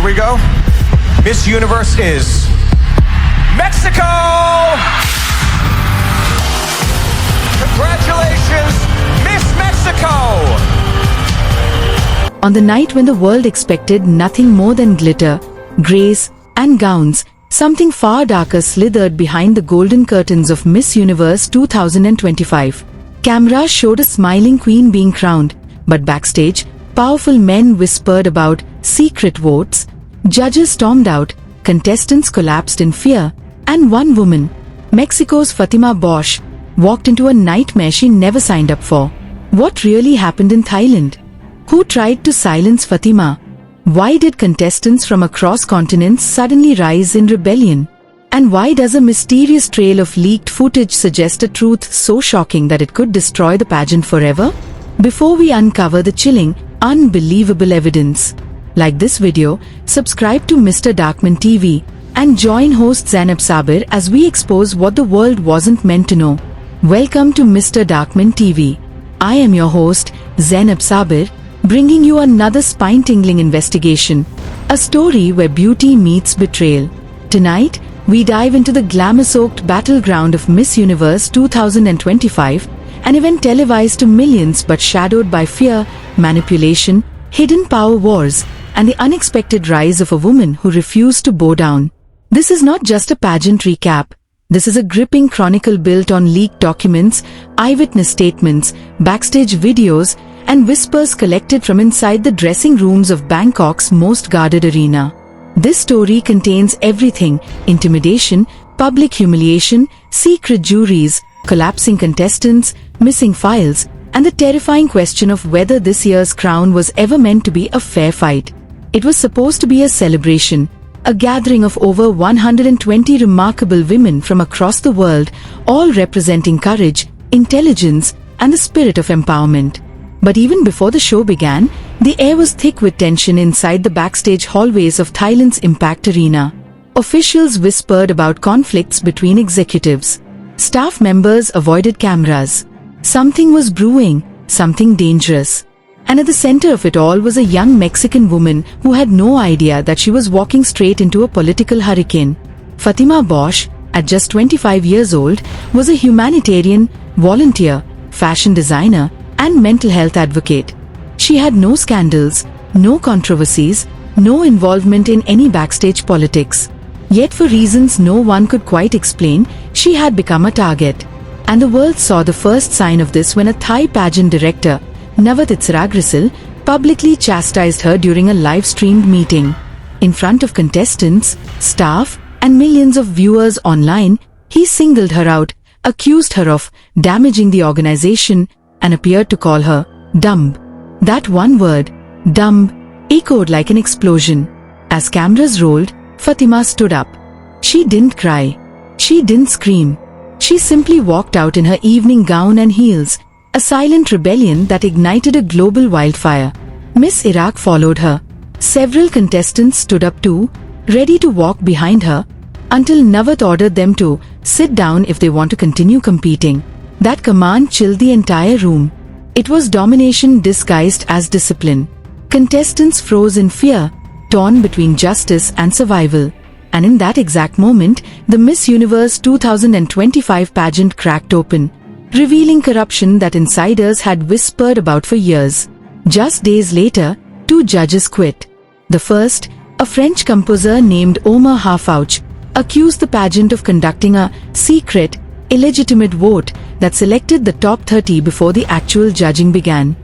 we go. Miss Universe is Mexico! Congratulations, Miss Mexico! On the night when the world expected nothing more than glitter, grace, and gowns, something far darker slithered behind the golden curtains of Miss Universe 2025. Cameras showed a smiling queen being crowned, but backstage, powerful men whispered about secret votes, judges stormed out, contestants collapsed in fear, and one woman, Mexico's Fatima Bosch, walked into a nightmare she never signed up for. What really happened in Thailand? Who tried to silence Fatima? Why did contestants from across continents suddenly rise in rebellion? And why does a mysterious trail of leaked footage suggest a truth so shocking that it could destroy the pageant forever? Before we uncover the chilling, unbelievable evidence, like this video, subscribe to Mr. Darkman TV, and join host Zainab Sabir as we expose what the world wasn't meant to know. Welcome to Mr. Darkman TV. I am your host, Zainab Sabir, bringing you another spine-tingling investigation, a story where beauty meets betrayal. Tonight, we dive into the glamour-soaked battleground of Miss Universe 2025, an event televised to millions but shadowed by fear, manipulation, hidden power wars, and the unexpected rise of a woman who refused to bow down. This is not just a pageant recap. This is a gripping chronicle built on leaked documents, eyewitness statements, backstage videos, and whispers collected from inside the dressing rooms of Bangkok's most guarded arena. This story contains everything: intimidation, public humiliation, secret juries, collapsing contestants, missing files, and the terrifying question of whether this year's crown was ever meant to be a fair fight. It was supposed to be a celebration, a gathering of over 120 remarkable women from across the world, all representing courage, intelligence, and the spirit of empowerment. But even before the show began, the air was thick with tension inside the backstage hallways of Thailand's Impact Arena. Officials whispered about conflicts between executives. Staff members avoided cameras. Something was brewing, something dangerous. And at the center of it all was a young Mexican woman who had no idea that she was walking straight into a political hurricane. Fatima Bosch, at just 25 years old, was a humanitarian, volunteer, fashion designer, and mental health advocate. She had no scandals, no controversies, no involvement in any backstage politics. Yet for reasons no one could quite explain, she had become a target. And the world saw the first sign of this when a Thai pageant director, Ahtisa, publicly chastised her during a live-streamed meeting. In front of contestants, staff, and millions of viewers online, he singled her out, accused her of damaging the organization, and appeared to call her dumb. That one word, dumb, echoed like an explosion. As cameras rolled, Fatima stood up. She didn't cry. She didn't scream. She simply walked out in her evening gown and heels, a silent rebellion that ignited a global wildfire. Miss Iraq followed her. Several contestants stood up too, ready to walk behind her, until Nawat ordered them to sit down if they want to continue competing. That command chilled the entire room. It was domination disguised as discipline. Contestants froze in fear, torn between justice and survival. And in that exact moment, the Miss Universe 2025 pageant cracked open, revealing corruption that insiders had whispered about for years. Just days later, two judges quit. The first, a French composer named Omar Hafouch, accused the pageant of conducting a secret, illegitimate vote that selected the top 30 before the actual judging began.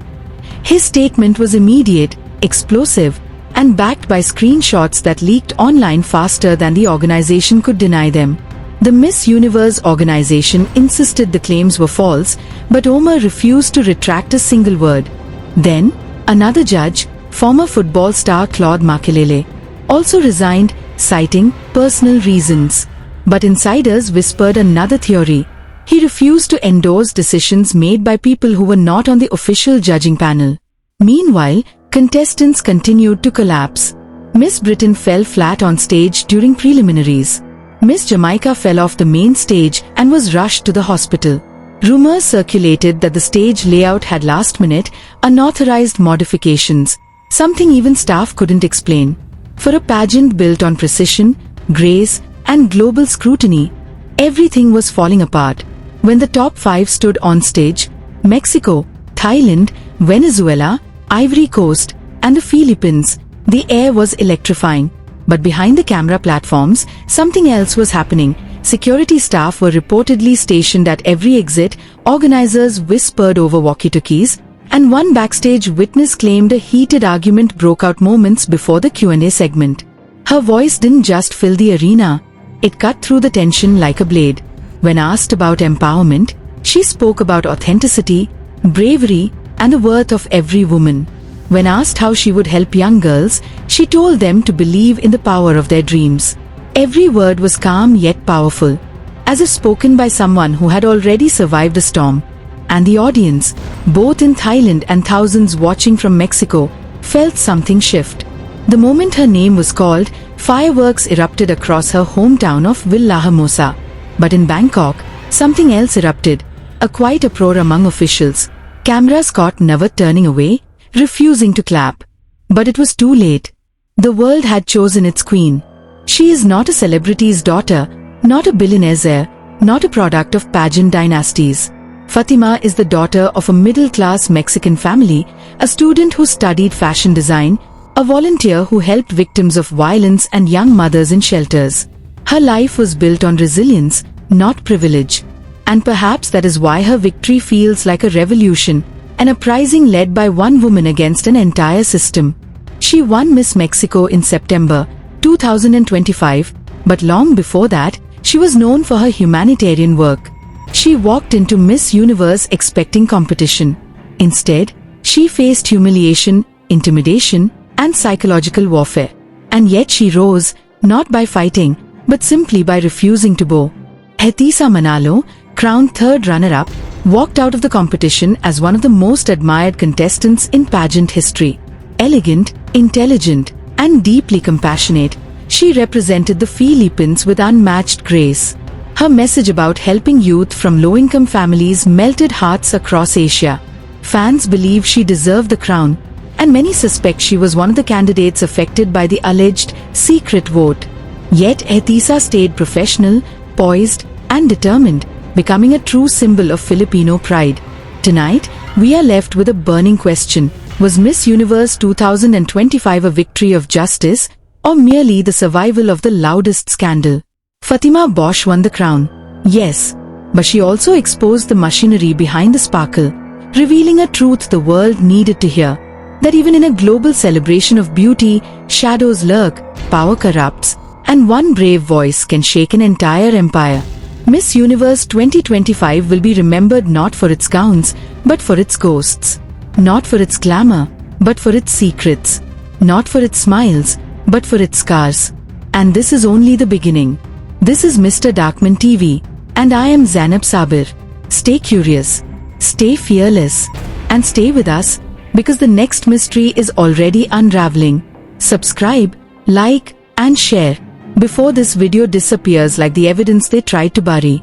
His statement was immediate, explosive, and backed by screenshots that leaked online faster than the organization could deny them. The Miss Universe organization insisted the claims were false, but Omar refused to retract a single word. Then, another judge, former football star Claude Makelele, also resigned, citing personal reasons. But insiders whispered another theory. He refused to endorse decisions made by people who were not on the official judging panel. Meanwhile, contestants continued to collapse. Miss Britain fell flat on stage during preliminaries. Miss Jamaica fell off the main stage and was rushed to the hospital. Rumors circulated that the stage layout had last-minute, unauthorized modifications, something even staff couldn't explain. For a pageant built on precision, grace, and global scrutiny, everything was falling apart. When the top 5 stood on stage, Mexico, Thailand, Venezuela, Ivory Coast, and the Philippines, the air was electrifying. But behind the camera platforms, something else was happening. Security staff were reportedly stationed at every exit, organizers whispered over walkie-talkies, and one backstage witness claimed a heated argument broke out moments before the Q&A segment. Her voice didn't just fill the arena, it cut through the tension like a blade. When asked about empowerment, she spoke about authenticity, bravery, and the worth of every woman. When asked how she would help young girls, she told them to believe in the power of their dreams. Every word was calm yet powerful, as if spoken by someone who had already survived the storm. And the audience, both in Thailand and thousands watching from Mexico, felt something shift. The moment her name was called, fireworks erupted across her hometown of Villahermosa. But in Bangkok, something else erupted, a quiet uproar among officials. Cameras caught never turning away, refusing to clap. But it was too late. The world had chosen its queen. She is not a celebrity's daughter, not a billionaire's heir, not a product of pageant dynasties. Fatima is the daughter of a middle-class Mexican family, a student who studied fashion design, a volunteer who helped victims of violence and young mothers in shelters. Her life was built on resilience, not privilege. And perhaps that is why her victory feels like a revolution, an uprising led by one woman against an entire system. She won Miss Mexico in September 2025, but long before that, she was known for her humanitarian work. She walked into Miss Universe expecting competition. Instead, she faced humiliation, intimidation, and psychological warfare. And yet she rose, not by fighting, but simply by refusing to bow. Ahtisa Manalo, crowned third runner-up, walked out of the competition as one of the most admired contestants in pageant history. Elegant, intelligent, and deeply compassionate, she represented the Philippines with unmatched grace. Her message about helping youth from low-income families melted hearts across Asia. Fans believe she deserved the crown, and many suspect she was one of the candidates affected by the alleged secret vote. Yet Ahtisa stayed professional, poised, and determined, becoming a true symbol of Filipino pride. Tonight, we are left with a burning question. Was Miss Universe 2025 a victory of justice, or merely the survival of the loudest scandal? Fatima Bosch won the crown. Yes, but she also exposed the machinery behind the sparkle, revealing a truth the world needed to hear. That even in a global celebration of beauty, shadows lurk, power corrupts, and one brave voice can shake an entire empire. Miss Universe 2025 will be remembered not for its gowns, but for its ghosts. Not for its glamour, but for its secrets. Not for its smiles, but for its scars. And this is only the beginning. This is Mr. Darkman TV, and I am Zainab Sabir. Stay curious, stay fearless, and stay with us, because the next mystery is already unraveling. Subscribe, like, and share, before this video disappears like the evidence they tried to bury.